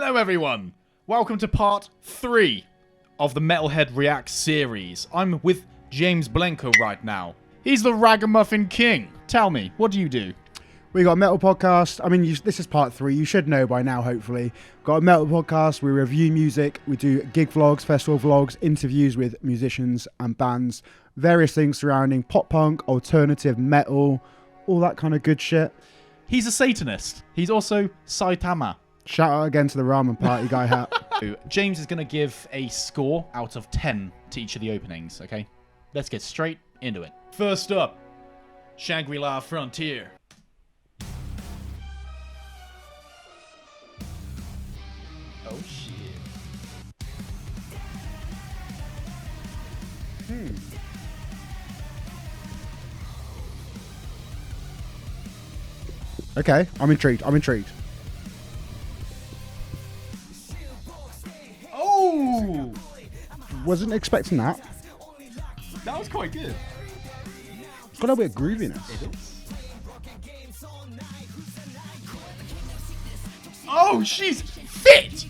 Hello everyone! Welcome to part 3 of the Metalhead Reacts series. I'm with James Blenko right now. He's the Ragamuffin King. Tell me, what do you do? We got a metal podcast. I mean, this is part 3. You should know by now, hopefully. Got a metal podcast. We review music. We do gig vlogs, festival vlogs, interviews with musicians and bands. Various things surrounding pop punk, alternative metal, all that kind of good shit. He's a Satanist. He's also Saitama. Shout out again to the ramen party guy hat. James is going to give a score out of 10 to each of the openings, okay? Let's get straight into it. First up, Shangri-La Frontier. Oh shit. Okay, I'm intrigued. Oh! Wasn't expecting that. That was quite good. It's got a bit of grooviness. It is. Oh, she's fit!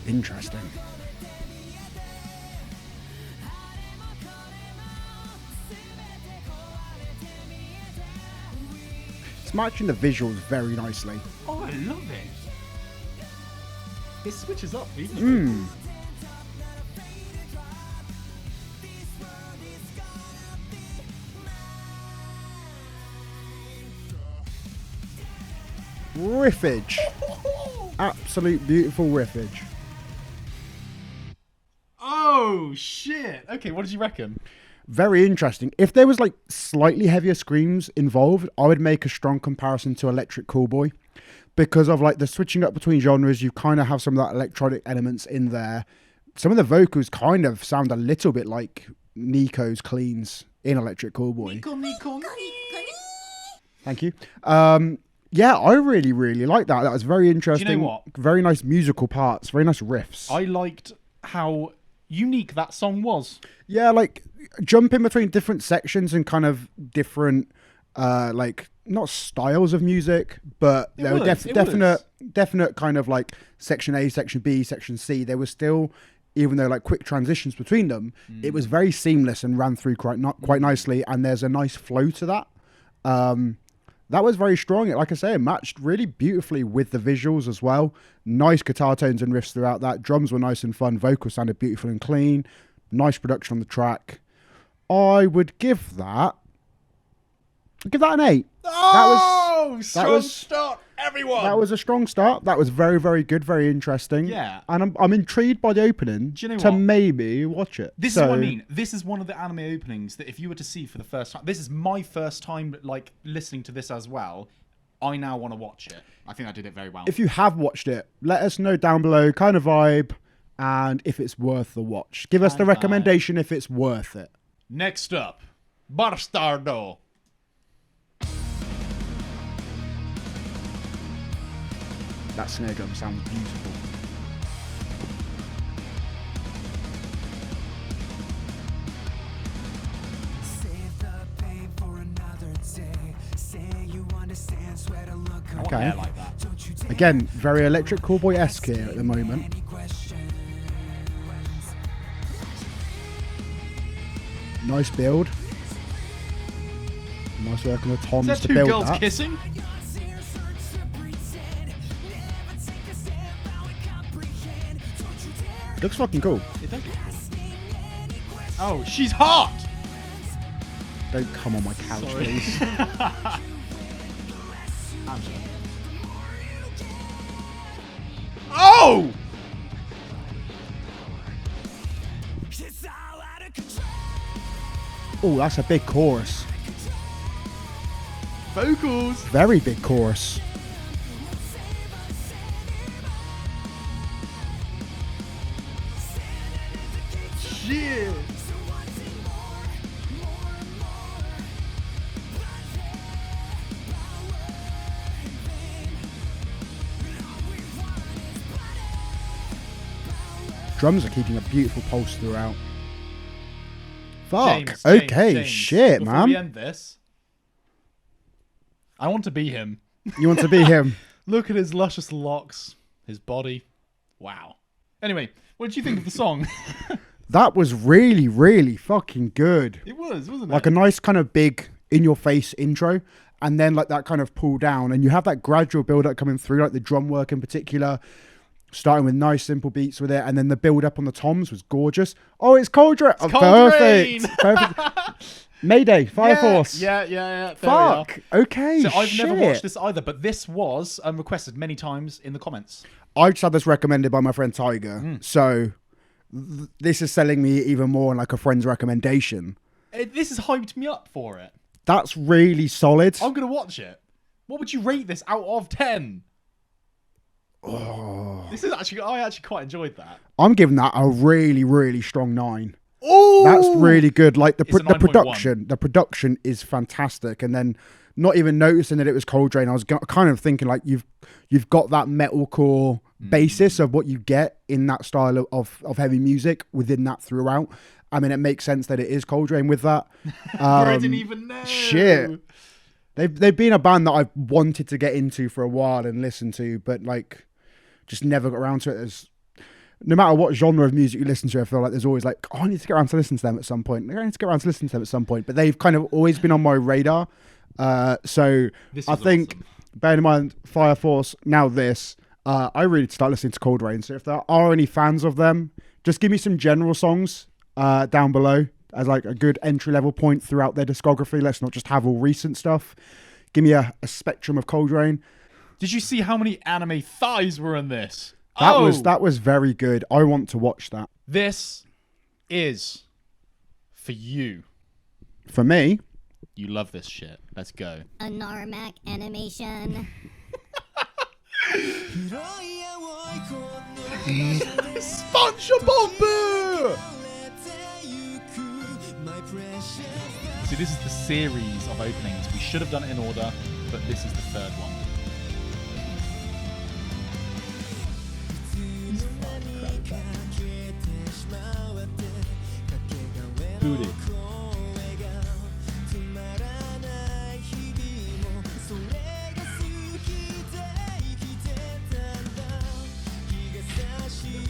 Interesting. It's matching the visuals very nicely. Oh, I love it. It switches up, even. Riffage. Absolute beautiful riffage. Oh, shit. Okay, what did you reckon? Very interesting. If there was like slightly heavier screams involved, I would make a strong comparison to Electric Callboy. Because of like the switching up between genres, you kind of have some of that electronic elements in there. Some of the vocals kind of sound a little bit like Nico's cleans in Electric Callboy. Nico. Thank you. Yeah, I really like that. That was very interesting. Do you know what? Very nice musical parts, very nice riffs. I liked how unique that song was. Yeah, like jumping between different sections and kind of different, like not styles of music, but there were definite kind of like section A, section B, section C. There was still, even though like quick transitions between them, it was very seamless and ran through quite nicely. And there's a nice flow to that. That was very strong. Like I say, it matched really beautifully with the visuals as well. Nice guitar tones and riffs throughout that. Drums were nice and fun. Vocals sounded beautiful and clean. Nice production on the track. I would give that an 8. Oh, strong start, everyone. That was a strong start. That was very good, very interesting. Yeah. And I'm intrigued by the opening. Do you know to what? Maybe watch it. This is what I mean. This is one of the anime openings that if you were to see for the first time, this is my first time like listening to this as well. I now want to watch it. I think I did it very well. If you have watched it, let us know down below, kind of vibe, and if it's worth the watch. Give us the recommendation if it's worth it. Next up, Barstardo. That snare drum sounds beautiful. Okay. Yeah, like that. Again, very Electric Callboy-esque here at the moment. Nice build. Nice work on the toms Is to there build two girls that. kissing? Looks fucking cool. It does. Oh, she's hot! Don't come on my couch, Sorry. please. Oh! Oh, that's a big chorus. Vocals. Very big chorus. Shit. Drums are keeping a beautiful pulse throughout. Fuck. James, okay, James, shit, before man. we end this, I want to be him. You want to be him? Look at his luscious locks, his body. Wow. Anyway, what did you think of the song? That was really, really fucking good. It was, wasn't it? Like a nice kind of big in-your-face intro, and then like that kind of pull down, and you have that gradual build-up coming through, like the drum work in particular, starting with nice simple beats with it, and then the build-up on the toms was gorgeous. Oh, it's Coldrain! Oh, perfect! Perfect. Mayday, Fire Force. Yeah. There Fuck. Okay. So I've shit. never watched this either, but this was requested many times in the comments. I just had this recommended by my friend Tiger, so this is selling me even more on like a friend's recommendation. This has hyped me up for it. That's really solid. I'm gonna watch it. What would you rate this out of 10? Oh. This is actually, I actually quite enjoyed that. I'm giving that a really, really strong 9. Oh, that's really good. Like the the production is fantastic, and then not even noticing that it was Coldrain, I was kind of thinking like you've got that metalcore basis of what you get in that style of heavy music within that throughout. I mean, it makes sense that it is Coldrain with that. I didn't even know. Shit. They've been a band that I've wanted to get into for a while and listen to, but like just never got around to it. No matter what genre of music you listen to, I feel like there's always like, oh, I need to get around to listen to them at some point. I need to get around to listen to them at some point. But they've kind of always been on my radar. So I think, awesome. bearing in mind Fire Force, now this, I really need to start listening to Coldrain. So if there are any fans of them, just give me some general songs down below as like a good entry-level point throughout their discography. Let's not just have all recent stuff. Give me a spectrum of Coldrain. Did you see how many anime thighs were in this? That was very good. I want to watch that. This is for you. For me? You love this shit. Let's go. Animereact animation. SpongeBob! See, this is the series of openings. We should have done it in order, but this is the third one. Booty.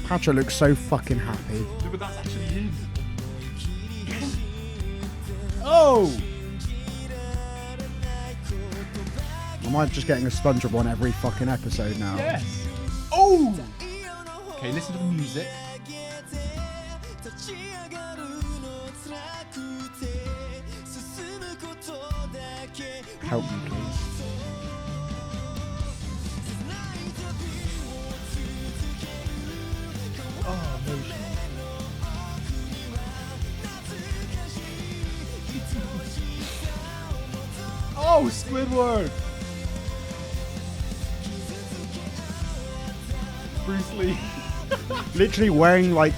Patrick looks so fucking happy. No, but that's actually him. Oh! Am I just getting a SpongeBob on every fucking episode now? Yes. Oh! Okay, listen to the music. Help me, please. Oh, emotional. Oh, Squidward! Bruce Lee. Literally wearing like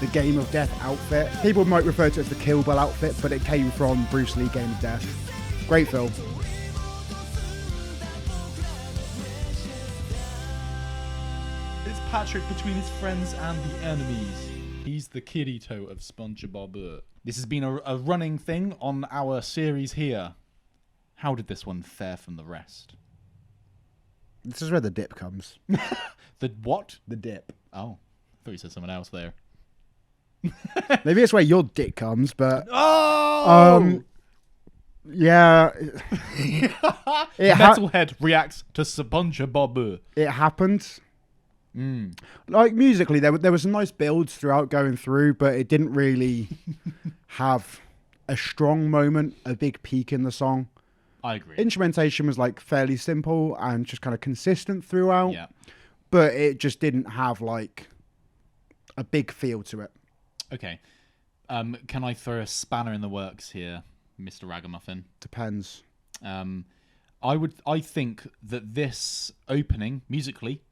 the Game of Death outfit. People might refer to it as the Kill Bill outfit, but it came from Bruce Lee Game of Death. Great film. It's Patrick between his friends and the enemies. He's the Kirito of SpongeBob. This has been a running thing on our series here. How did this one fare from the rest? This is where the dip comes. The what? The dip. Oh, I thought you said someone else there. Maybe it's where your dick comes, but Oh! yeah. Metalhead reacts to SpongeBob. It happened. Like musically, there was some nice builds throughout going through, but it didn't really have a strong moment, a big peak in the song. I agree. Instrumentation was like fairly simple and just kind of consistent throughout. Yeah. But it just didn't have like a big feel to it. Okay. Can I throw a spanner in the works here, Mr. Ragamuffin? Depends. I think that this opening musically,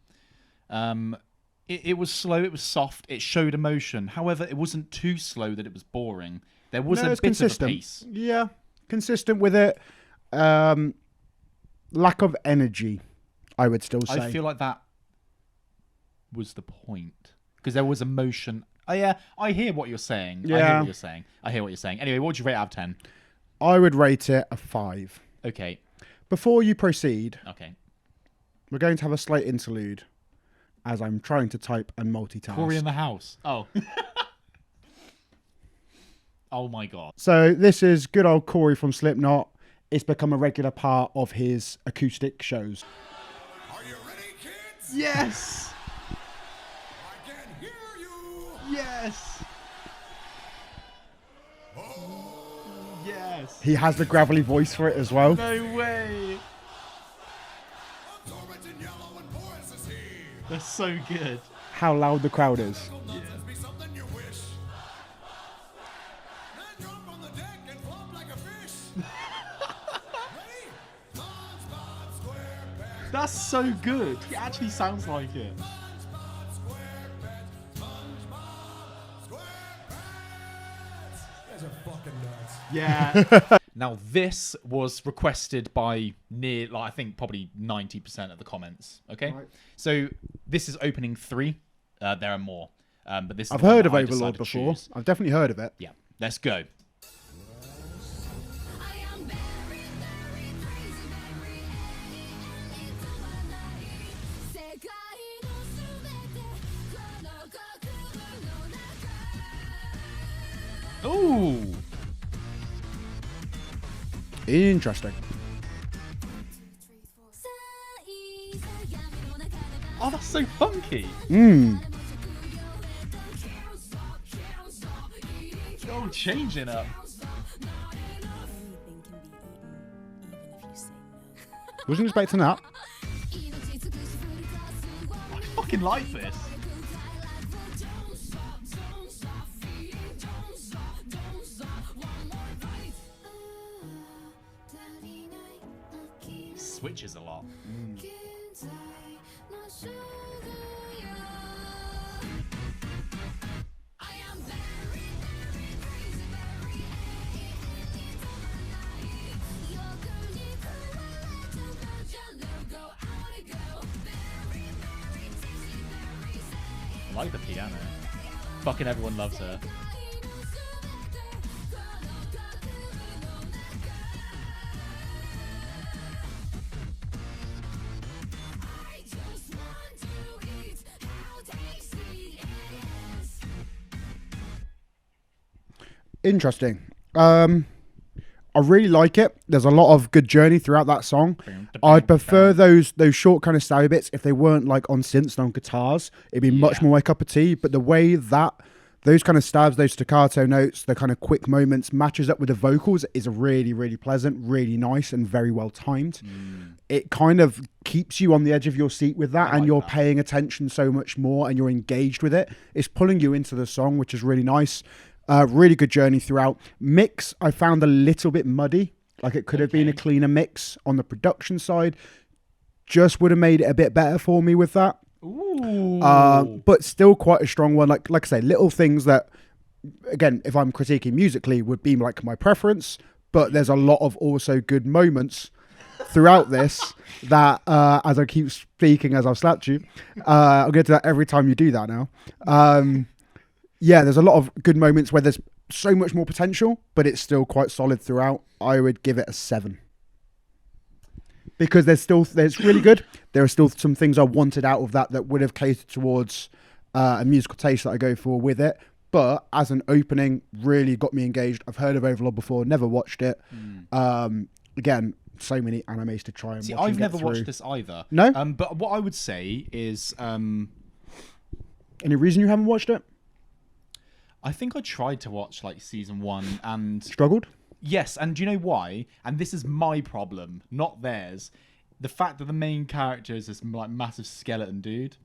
it was slow, it was soft, it showed emotion. However, it wasn't too slow that it was boring. There was a bit of a pace. Yeah, consistent with it. Lack of energy, I would still say. I feel like that was the point. because there was emotion. Oh yeah, I hear what you're saying. Yeah. I hear what you're saying. Anyway, what would you rate out of 10? I would rate it a 5. Okay. Before you proceed, Okay. we're going to have a slight interlude as I'm trying to type and multitask. Corey in the house. Oh. Oh my god. So this is good old Corey from Slipknot. It's become a regular part of his acoustic shows. Are you ready, kids? Yes. I can hear you. Yes. Yes. He has the gravelly voice for it as well. No way. Orange and yellow and Boris is here. That's so good. How loud the crowd is. Nonsense be something you wish. Then jump on the deck and flop like a fish. Ready? SpongeBob SquarePants. That's so good. He actually sounds like it. SpongeBob SquarePants. SpongeBob SquarePants. You guys are fucking nuts. Yeah. Now this was requested by I think probably 90% of the comments. Okay. Right. So this is opening 3. There are more. But this is I've the one heard that of I Overlord decided to before. choose. I've definitely heard of it. Yeah. Let's go. Ooh. Interesting. Oh, that's so funky. Oh, changing up. Wasn't expecting that. I fucking like this. Switches a lot. I like the piano. Fucking everyone loves her. Interesting. I really like it. There's a lot of good journey throughout that song. I'd prefer those short kind of stabby bits if they weren't like on synths and on guitars. It'd be much more my cup of tea. But the way that those kind of stabs, those staccato notes, the kind of quick moments matches up with the vocals is really, really pleasant, really nice and very well timed. It kind of keeps you on the edge of your seat with that, and you're paying attention so much more and you're engaged with it. It's pulling you into the song, which is really nice. Really good journey throughout. Mix, I found a little bit muddy. Like it could have been a cleaner mix on the production side. Just would have made it a bit better for me with that. Ooh. But still quite a strong one. Like I say, little things that, again, if I'm critiquing musically, would be like my preference. But there's a lot of also good moments throughout this that, as I keep speaking as I've slapped you, I'm going to do that every time you do that now. Yeah, there's a lot of good moments where there's so much more potential, but it's still quite solid throughout. I would give it a 7. Because there's really good. There are still some things I wanted out of that would have catered towards a musical taste that I go for with it. But as an opening, really got me engaged. I've heard of Overlord before, never watched it. Again, so many animes to try and See, watch. I've never watched this either. No? But what I would say is, Any reason you haven't watched it? I think I tried to watch like season 1 and Struggled? yes, and do you know why? And this is my problem, not theirs. The fact that the main character is this like massive skeleton dude.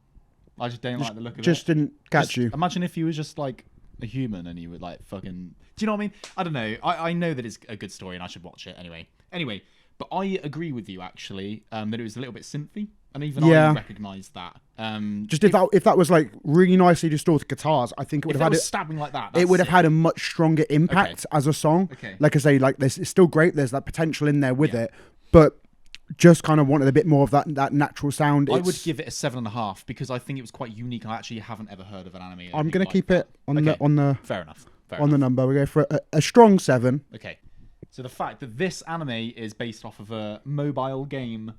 I just don't like the look of it. Just didn't catch you. Imagine if he was just like a human and he would like fucking. Do you know what I mean? I don't know. I know that it's a good story and I should watch it anyway. But I agree with you actually that it was a little bit synthy, and even I recognised that. Just if that was like really nicely distorted guitars, I think it would have had stabbing like that. It would have had a much stronger impact as a song. Okay. Like I say, like it's still great. There's that potential in there with it, but just kind of wanted a bit more of that natural sound. I would give it a 7.5 because I think it was quite unique. I actually haven't ever heard of an anime. I'm going to like keep that. it on the Fair enough. the number. We go for a strong 7. Okay. So the fact that this anime is based off of a mobile game.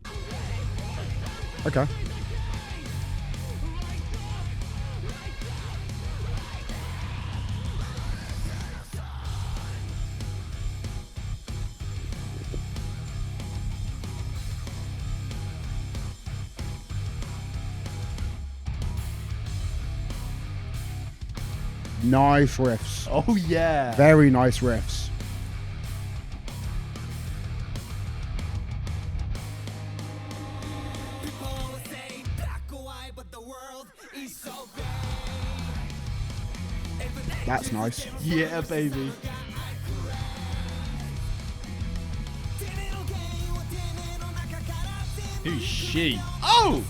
Okay. Nice riffs. Oh yeah. Very nice riffs. People say black or white, but the world is so big. That's nice. Yeah, baby. Who's she? Oh!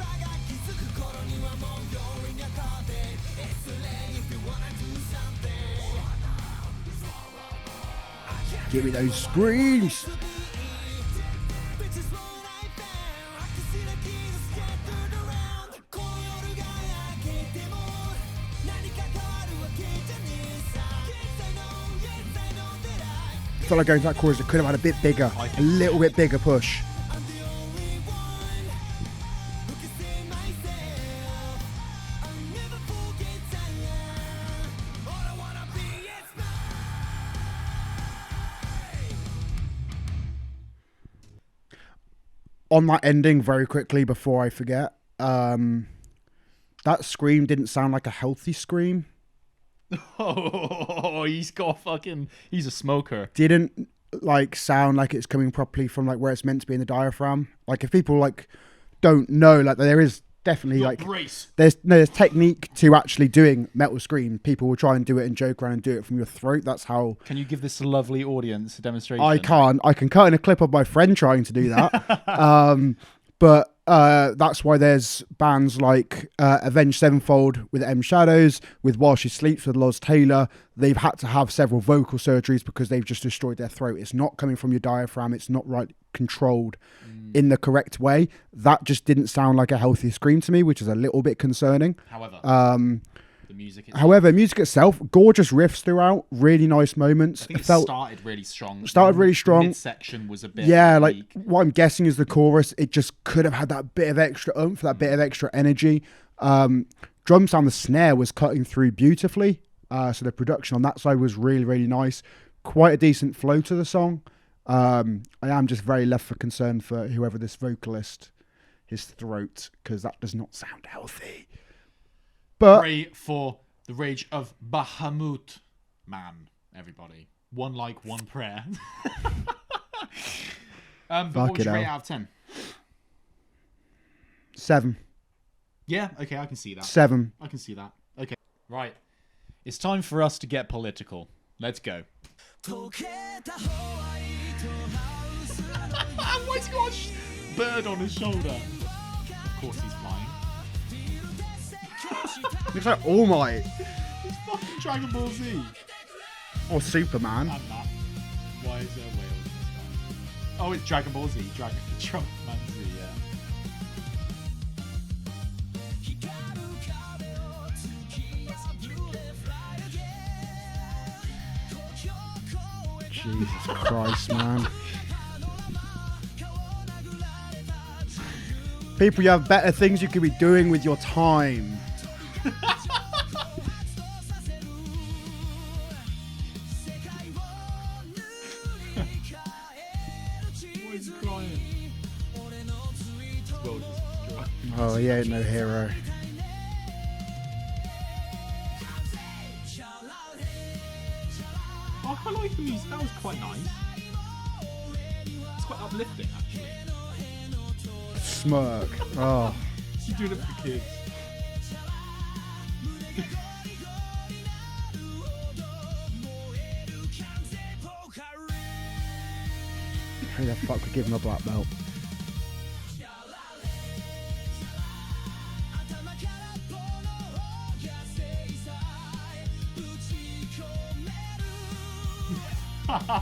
Give me those screams. I feel like going to that chorus, it could have had a bit bigger, a little bit bigger push. On that ending, very quickly before I forget, that scream didn't sound like a healthy scream. Oh, he's a smoker. Didn't like sound like it's coming properly from like where it's meant to be in the diaphragm. Like if people like don't know, like there is definitely like brace. there's technique to actually doing metal scream. People will try and do it and joke around and do it from your throat. That's how. Can you give this lovely audience a demonstration? I can't. I can cut in a clip of my friend trying to do that. But that's why there's bands like Avenged Sevenfold with M Shadows, with While She Sleeps with Loz Taylor. They've had to have several vocal surgeries because they've just destroyed their throat. It's not coming from your diaphragm. It's not right controlled in the correct way. That just didn't sound like a healthy scream to me, which is a little bit concerning. However, the music. Music itself, gorgeous riffs throughout, really nice moments. I think it started really strong. Started really strong. Midsection was a bit. Yeah, like weak. what I'm guessing is the chorus. It just could have had that bit of extra oomph, that bit of extra energy. Drum sound, the snare was cutting through beautifully. So the production on that side was really, really nice. Quite a decent flow to the song. I am just very left for concern for whoever this vocalist, his throat, because that does not sound healthy. But Pray for the rage of Bahamut, man. Everybody, one like, one prayer. But what would you rate out of 10? 7. Yeah, okay, I can see that. 7. I can see that. Okay, right. It's time for us to get political. Let's go. Why's he got a bird on his shoulder? Of course he's flying. Looks like All Might It's fucking Dragon Ball Z. or Superman. And that. Why is there whales in the sky? Oh, it's Dragon Ball Z. Trumpman Z, yeah. Jesus Christ, man. People, you have better things you could be doing with your time. Why is he crying? Well, just Oh, he ain't no hero. Oh, I like the music. That was quite nice. It's quite uplifting, actually. Smirk. Oh. You're doing it for the kids. Who the fuck would give him a black belt?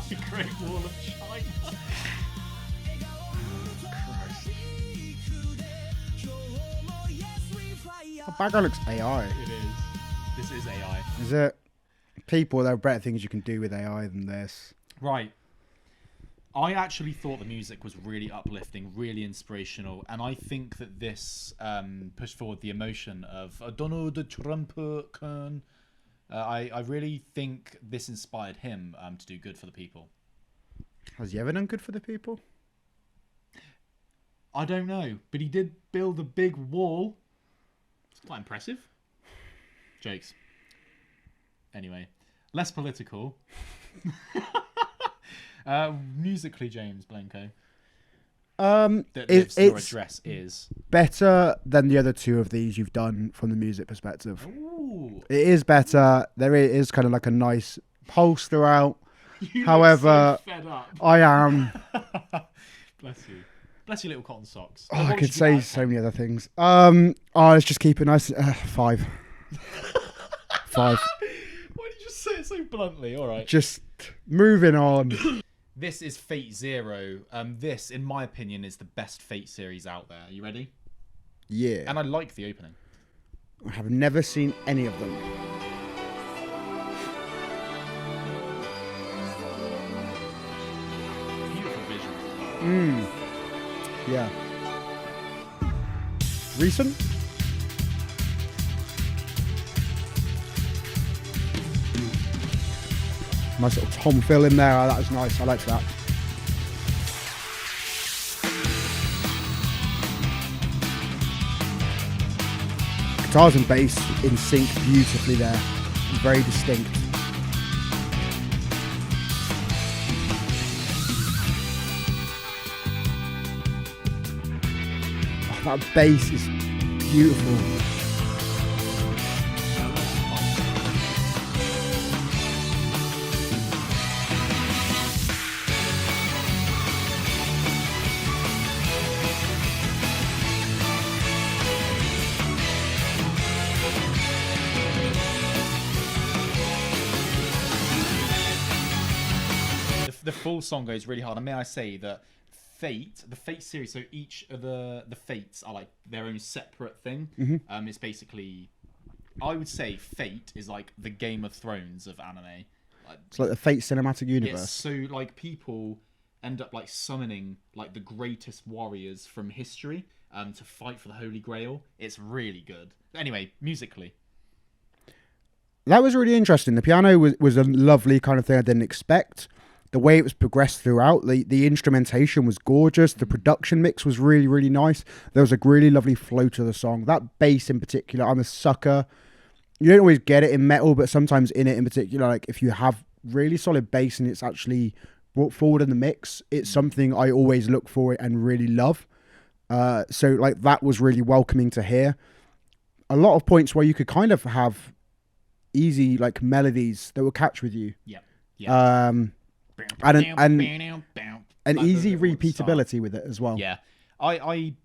The Great Wall of China. Christ. The background looks AI. It is. This is AI. Is it? People, there are better things you can do with AI than this. Right. I actually thought the music was really uplifting, really inspirational, and I think that this pushed forward the emotion of Donald Trumpman. I really think this inspired him to do good for the people. Has he ever done good for the people? I don't know, but he did build a big wall. It's quite impressive. Jokes. Anyway, less political. Musically, James Blanco. Your address is better than the other two of these you've done from the music perspective. Ooh. It is better. There is kind of like a nice pulse throughout. You However, look so fed up. I am. Bless you. Bless your little cotton socks. Oh, I could say so many other things. Let's just keep it nice. 5. 5. Why did you just say it so bluntly? All right. Just moving on. This is Fate Zero. This, in my opinion, is the best Fate series out there. Are you ready? Yeah. And I like the opening. I have never seen any of them. Beautiful vision. Yeah. Recent? Nice little tom fill in there. That was nice. I liked that. Guitars and bass in sync beautifully there. Very distinct. Oh, that bass is beautiful. The full song goes really hard, and may I say that the Fate series, so each of the Fates are like their own separate thing. It's basically, I would say Fate is like the Game of Thrones of anime. It's like the Fate cinematic universe. So like people end up like summoning like the greatest warriors from history to fight for the Holy Grail. It's really good. Anyway, musically. That was really interesting. The piano was a lovely kind of thing I didn't expect. The way it was progressed throughout, the instrumentation was gorgeous. The production mix was really, really nice. There was a really lovely flow to the song. That bass in particular, I'm a sucker. You don't always get it in metal, but sometimes in it in particular, like if you have really solid bass and it's actually brought forward in the mix, it's something I always look for and really love. So like that was really welcoming to hear. A lot of points where you could kind of have easy like melodies that will catch with you. Yeah. Yeah. And easy repeatability with it as well. Yeah, I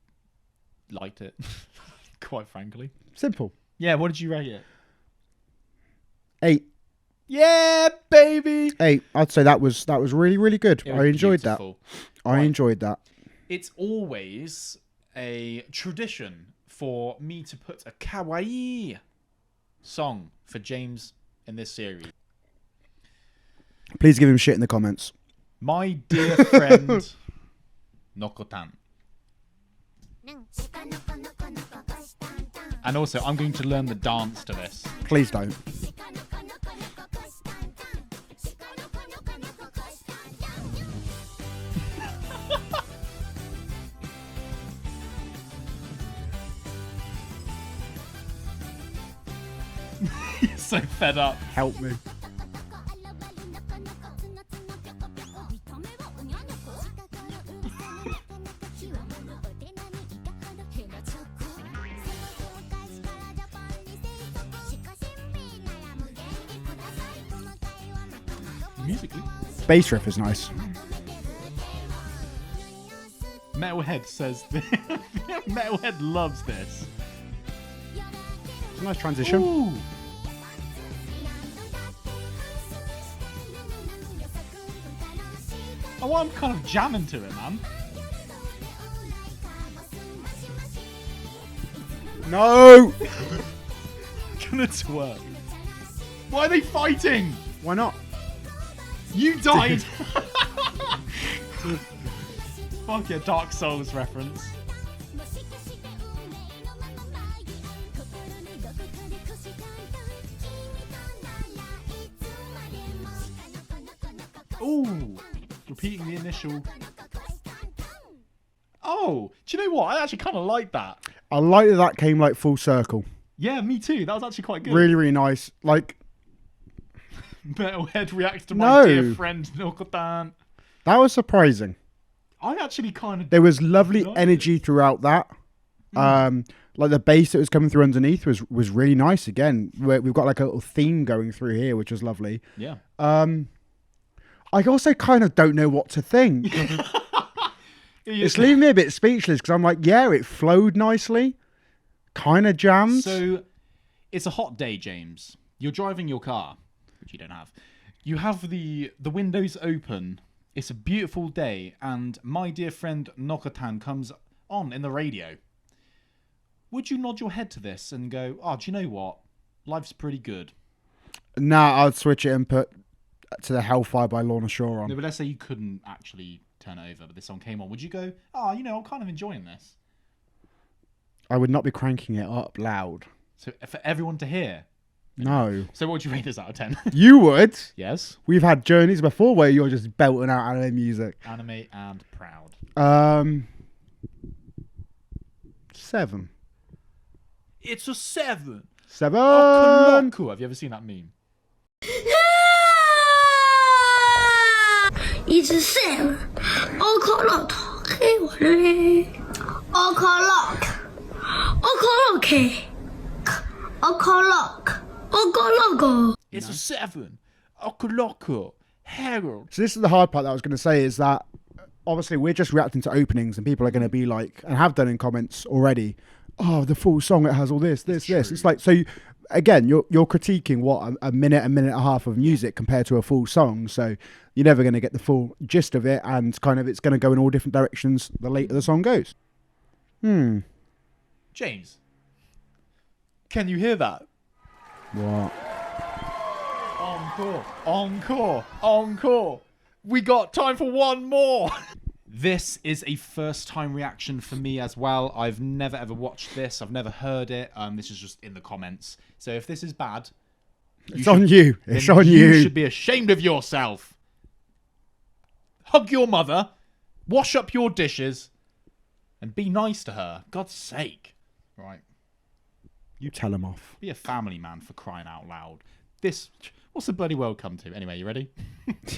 liked it, quite frankly. Simple. Yeah, what did you rate it? 8. Yeah, baby. 8. I'd say that was really, really good. I enjoyed beautiful. that. I enjoyed that. It's always a tradition for me to put a kawaii song for James in this series. Please give him shit in the comments. My dear friend, Nokotan. And also, I'm going to learn the dance to this. Please don't. You're so fed up. Help me. Musically. Bass riff is nice. Metalhead says Metalhead loves this. It's a nice transition. Ooh. Oh, I'm kind of jamming to it, man. No! Gonna twerk. Why are they fighting? Why not? You died. Fuck yeah, Dark Souls reference. Ooh, repeating the initial. Oh, do you know what? I actually kind of like that. I like that came like full circle. Yeah, me too. That was actually quite good. Really, really nice. Like, Metalhead reacts to my dear friend Nokotan. that was surprising. I actually kind of. There was lovely energy throughout that. Like the bass that was coming through underneath was really nice. Again, we've got like a little theme going through here, which is lovely. Yeah. I also kind of don't know what to think. It's leaving me a bit speechless because I'm like, yeah, it flowed nicely, kind of jammed. So, it's a hot day, James. You're driving your car, which you don't have. You have the windows open. It's a beautiful day, and my dear friend Nokotan comes on in the radio. Would you nod your head to this and go, oh, do you know what? Life's pretty good. Nah, I'd switch it and put to the Hellfire by Lorna Shore on. No, but let's say you couldn't actually turn it over, but this song came on. Would you go, oh, you know, I'm kind of enjoying this? I would not be cranking it up loud. So for everyone to hear? No. So what would you rate this out of 10? You would? Yes. We've had journeys before where you're just belting out anime music. Anime and proud. 7. It's a 7. 7. Oh, cool. Have you ever seen that meme? It's a 7. O'clock. It's a 7. Okoloko. Herald. So this is the hard part that I was going to say is that obviously we're just reacting to openings and people are going to be like, and have done in comments already, oh, the full song, it has all this. It's like, so again, you're critiquing what a minute and a half of music compared to a full song. So you're never going to get the full gist of it, and kind of it's going to go in all different directions the later the song goes. James, can you hear that? What? Encore. We got time for one more. This is a first time reaction for me as well. I've never ever watched this. I've never heard it. This is just in the comments. So if this is bad, It's on you. It's on you. You should be ashamed of yourself. Hug your mother, wash up your dishes, and be nice to her. God's sake. Right. You tell him off. Be a family man, for crying out loud. This, what's the bloody world come to? Anyway, you ready?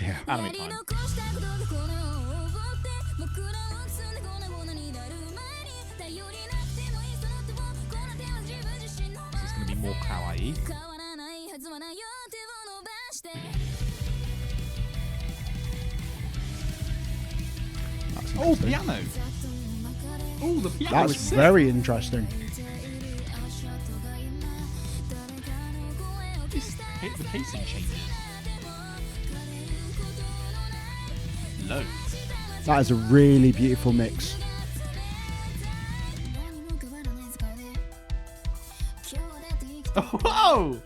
Yeah. Anime time. This is going to be more kawaii. Oh, piano. Oh, the piano That's is sick. very interesting. The pacing changes. Loads. That is a really beautiful mix. Oh, whoa!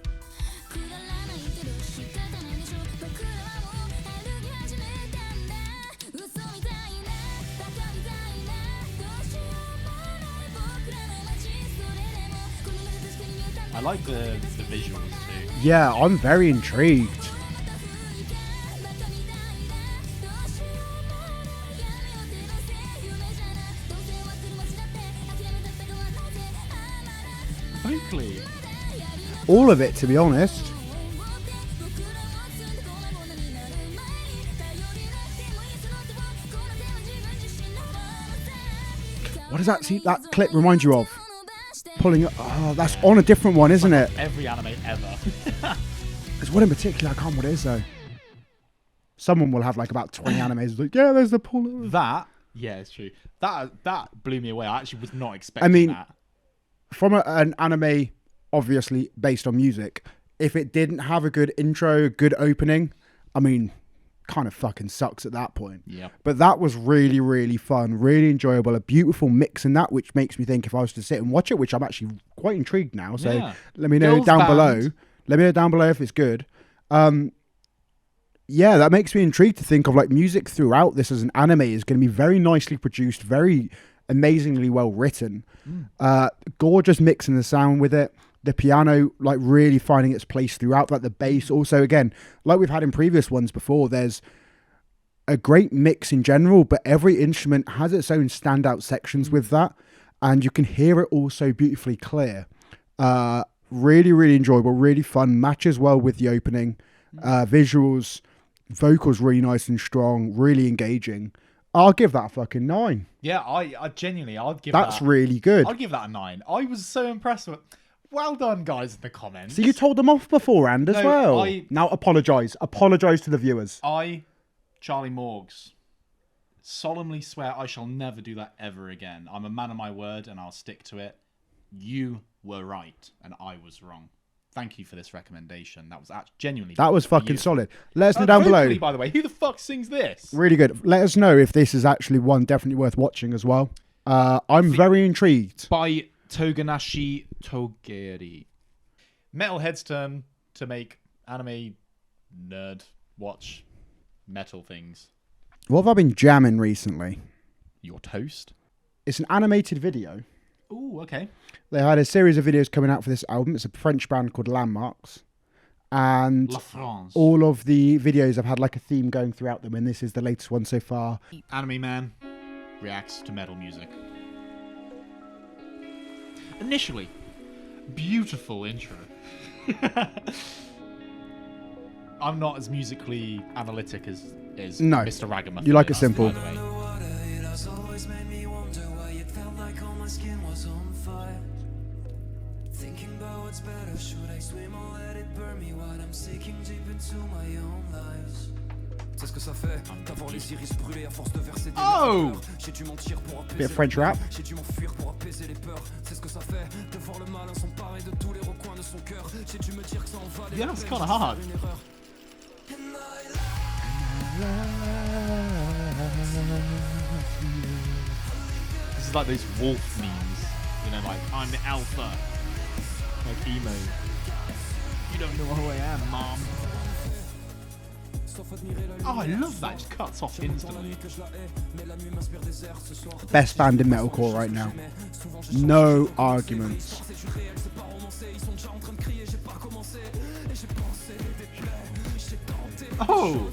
I like the visuals too. Yeah, I'm very intrigued. Totally. All of it, to be honest. What does that clip remind you of? Pulling it. Oh, that's on a different one, isn't it? Every anime ever. There's one in particular. I can't remember what it is though. Someone will have like about 20 animes. Like, yeah, there's the pull. That, yeah, it's true. That blew me away. I actually was not expecting that. From an anime, obviously based on music, if it didn't have a good intro, good opening, I mean, kind of fucking sucks at that point. Yeah. But that was really, really fun, really enjoyable, a beautiful mix in that, which makes me think if I was to sit and watch it, which I'm actually quite intrigued now. So let me know down below. Let me know down below if it's good. Yeah, that makes me intrigued to think of like music throughout this as an anime is going to be very nicely produced, very amazingly well written. Gorgeous mix in the sound with it. The piano like really finding its place throughout, like the bass also, again, like we've had in previous ones before, there's a great mix in general, but every instrument has its own standout sections with that, and you can hear it all so beautifully clear. Really, really enjoyable, really fun, matches well with the opening. Visuals, vocals really nice and strong, really engaging. I'll give that a fucking 9. Yeah, I genuinely, I'd give That's that... really good. I'd give that a 9. I was so impressed with... Well done, guys, in the comments. So you told them off beforehand as well. Now apologise. Apologise to the viewers. I, Charlie Morgs, solemnly swear I shall never do that ever again. I'm a man of my word and I'll stick to it. You were right and I was wrong. Thank you for this recommendation. That was genuinely... That was fucking solid. Let us know down below. By the way, who the fuck sings this? Really good. Let us know if this is actually one definitely worth watching as well. I'm very intrigued. By Toganashi Togeri. Metalhead's turn to make anime nerd watch metal things. What have I been jamming recently? Your toast? It's an animated video. Ooh, okay. They had a series of videos coming out for this album. It's a French band called Landmvrks. And La France. all of the videos have had like a theme going throughout them, and this is the latest one so far. Anime Man reacts to metal music. Initially, beautiful intro. I'm not as musically analytic as Mr. Ragamuffin. You like it simple. By the way. Thinking about what's better, should I swim or let it burn me while I'm sinking deep into my own lives? C'est ce que ça fait d'avoir les iris brûlés à force de verser des larmes. J'ai dû mentir pour apaiser Bit of French rap. J'ai dû m'enfuir pour apaiser les peurs. C'est ce que ça fait de voir le malin s'emparer de tous les recoins de son cœur. J'ai dû me dire que ça en valait Yeah, that's kind of hard. This is like those wolf memes, you know, like I'm the alpha, like emo. You don't know who I am, mom. Oh, I love that. It just cuts off instantly. Best band in metalcore right now. No arguments. Oh!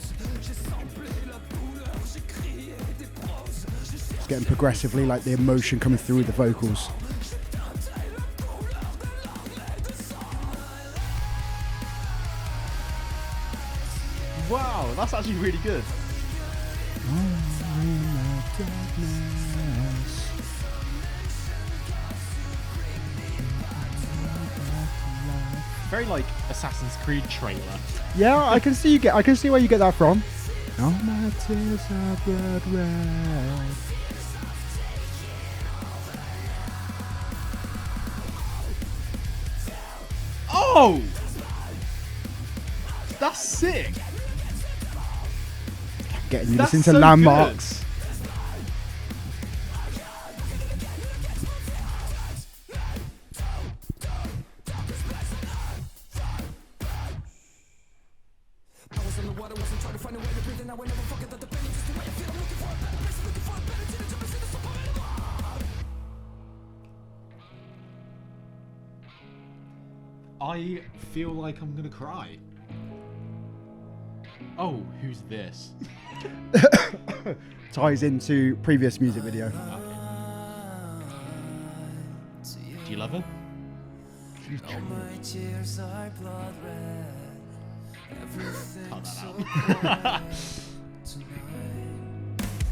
It's getting progressively like the emotion coming through with the vocals. Wow, that's actually really good. Very like Assassin's Creed trailer. Yeah, I can see I can see where you get that from. All my tears are blood red. Oh! That's sick. Getting you That's listening to so Landmvrks. I feel like I'm gonna cry. Oh, who's this? Ties into previous music video. Okay. Do you love her? All my tears are blood red. Everything's so Cut that out.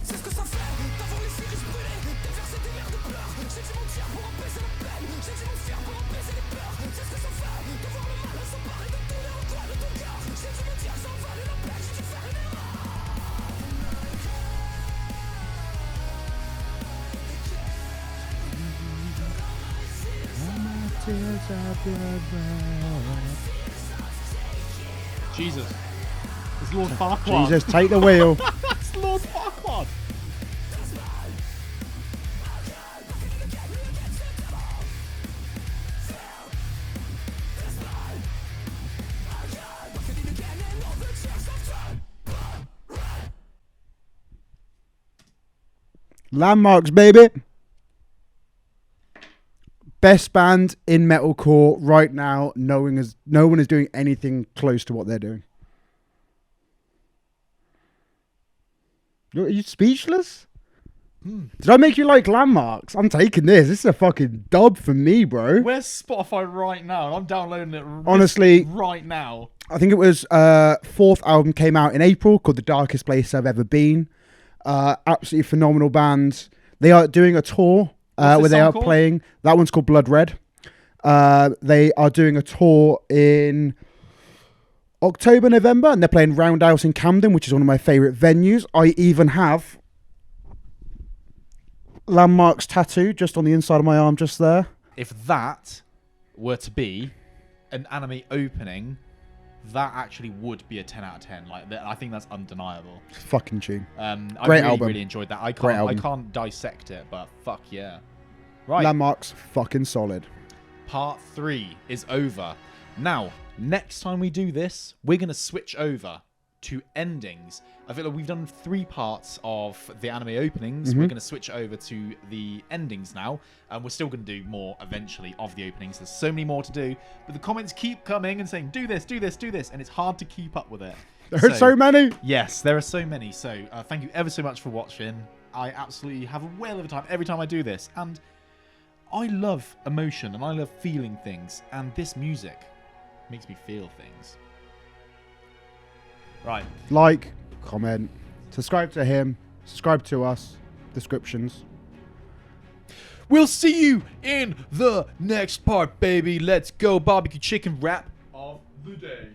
C'est ce que ça fait d'avoir les iris brûlés, déverser des verres de pleurs. J'ai dû mentir pour apaiser la peine, j'ai dû m'enfuir pour apaiser les peurs. C'est ce que ça fait de voir le mal s'emparer de tous les recoins de ton cœur. J'ai dû me dire que ça en valait la peine, j'ai dû faire une erreur. Jesus. It's Lord Farquaad. Jesus, take the wheel. That's Lord Farquaad. Landmarks, baby. Best band in metalcore right now. No one is doing anything close to what they're doing. Are you speechless? Did I make you like Landmarks? I'm taking this. This is a fucking dub for me, bro. Where's Spotify right now? I'm downloading it Honestly, right now. I think it was fourth album came out in April called The Darkest Place I've Ever Been. Absolutely phenomenal band. They are doing a tour where they are playing. That one's called Blood Red. They are doing a tour in October, November, and they're playing Roundhouse in Camden, which is one of my favourite venues. I even have Landmarks tattoo just on the inside of my arm, just there. If that were to be an anime opening, that actually would be a 10 out of 10. Like, I think that's undeniable. Fucking tune. I Great really, album. really enjoyed that. I can't dissect it, but fuck yeah. Right. Landmarks, fucking solid. Part 3 is over. Now, next time we do this, we're going to switch over to endings. I feel like we've done 3 parts of the anime openings. We're going to switch over to the endings now. And we're still going to do more eventually of the openings. There's so many more to do. But the comments keep coming and saying, do this, do this, do this. And it's hard to keep up with it. There are so many. Yes, there are so many. So thank you ever so much for watching. I absolutely have a whale of a time every time I do this. And I love emotion and I love feeling things. And this music makes me feel things. Right. Like, comment, subscribe to him, subscribe to us, descriptions. We'll see you in the next part, baby. Let's go. Barbecue chicken wrap of the day.